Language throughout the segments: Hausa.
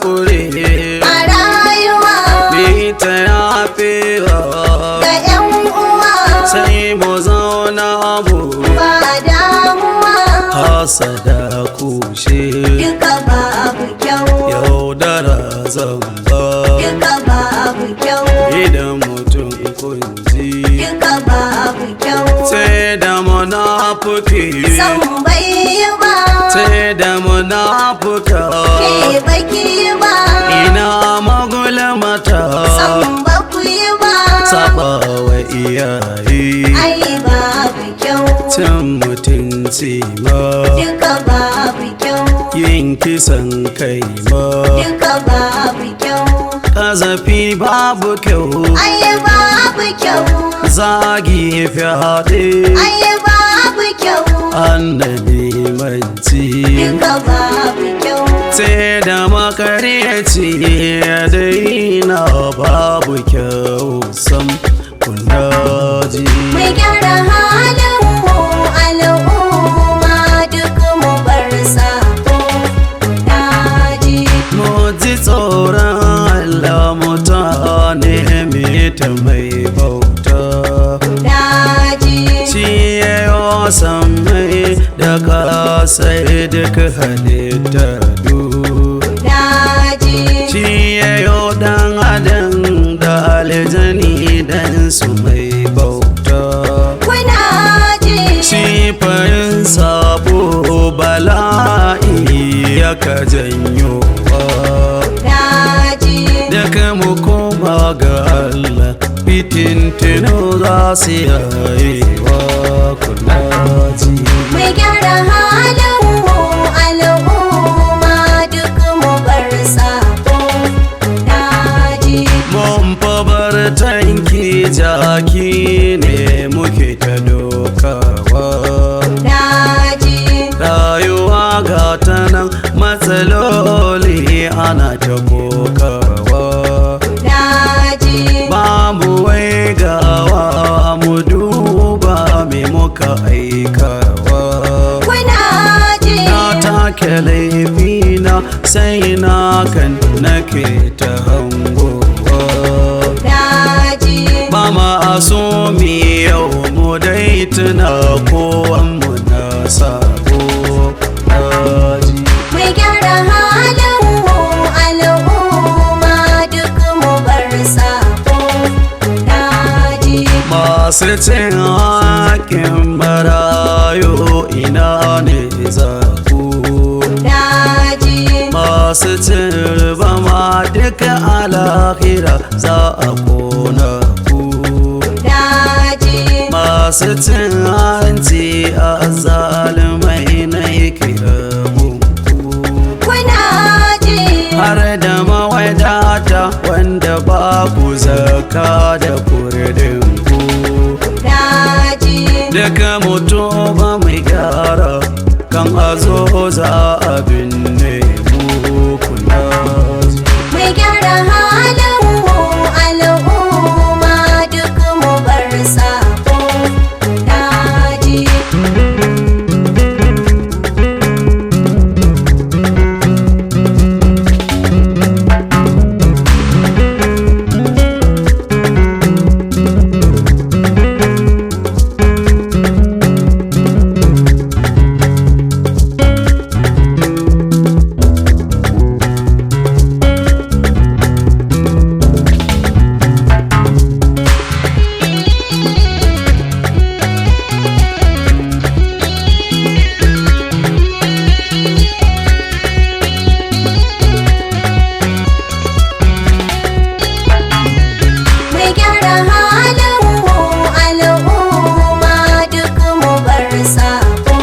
haƙuri a rayuwa ni ta yafewa ga 'yan uwa sai mu zauna mu ba damuwa hasada kushe duka babu kyau yaudara zamba duka babu kyau idan mutum kunji duka babu kyau sai da munafuki san bai ba sai da munafuka ke baki ba ina magulmata san ba ku yi ba saba wa iyaye ai babu kyau cin mutunci ma duka babu kyau yin kisan kai ma duka babu kyau ƙazafi babu kyau ai babu kyau zagi fyaɗe ai babu kyau annabi manci duka babu kyau sai da makaryaci ya daina babu kyau sam kundaji mai gyara halin mu al'umma duk mu bar sabo daji mu ji tsoron Allah mutane ta mai bauta daji shi ya yi samai da kasai duk halitta daji shi ya yi dan adam da aljani dan su mai bauta kuna ji shi farin sabo bala'i ya ka janyo daji daga mu koma ga Allah fitintinu za su yayewa kuna ji mai gyara halin mu al'umma duk mu bar sabo daji mun fabar tanki jaki ne muke ta dokawa daji rayuwa ga ta nan matsaloli ana ta kokawa daji babu wai gawa mu duba me muka aikawa kuna ji na take laifina sai na kan nake ta hangowa daji ba ma so mi yau mu dai tuna kowanmu na sabo daji mai gyara halin mu al'umma duk mu bar sabo daji masu cin haƙin barayo ina ne za ku daji masu cin riba ma duka alahira za a kona ku daji masu cin hanci a zalimai na kiramun ku kuna ji har da mawadata wanda babu zaka da kurdin ku daji daga mutuwa mai gyara kan a zo za a binne mu kuna ji mai gyara halin mu al'umma duk mu bar sabo daji mai gyara halin mu al'umma duk mu bar sabo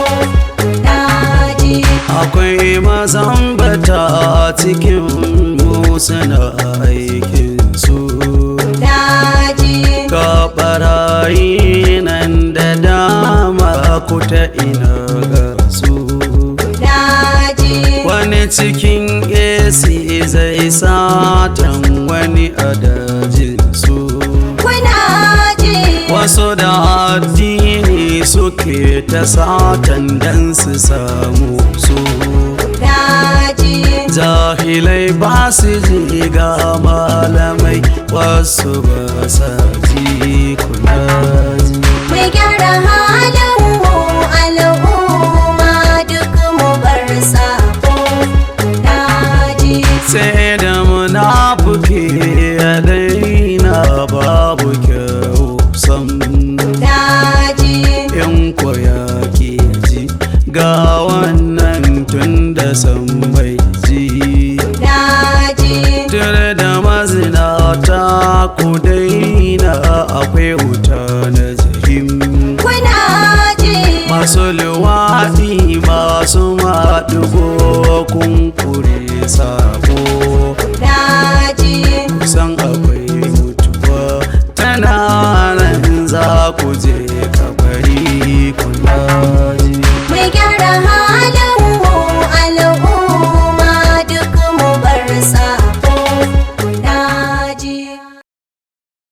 daji akwai mazambata cikin mu suna aikin su daji ka barayi nan da dama ku ta ina ga su daji wani cikin AC zai satan wani a dajin su kuna ji wasu da addini suke ta satan dan su samu su daji jahilai ba su ji ga malamai wasu ba sa ji kuna ji mai gyara halin mu al'umma duk mu bar sabo na ji sai da munafuki ya daina babu kyau sam na ji in koya ke ji ga wannan tun da san mai ji na ji tare da mazinata ku daina akwai wuta na jahim kuna ji masu luwaɗi masu maɗugo kun kure sa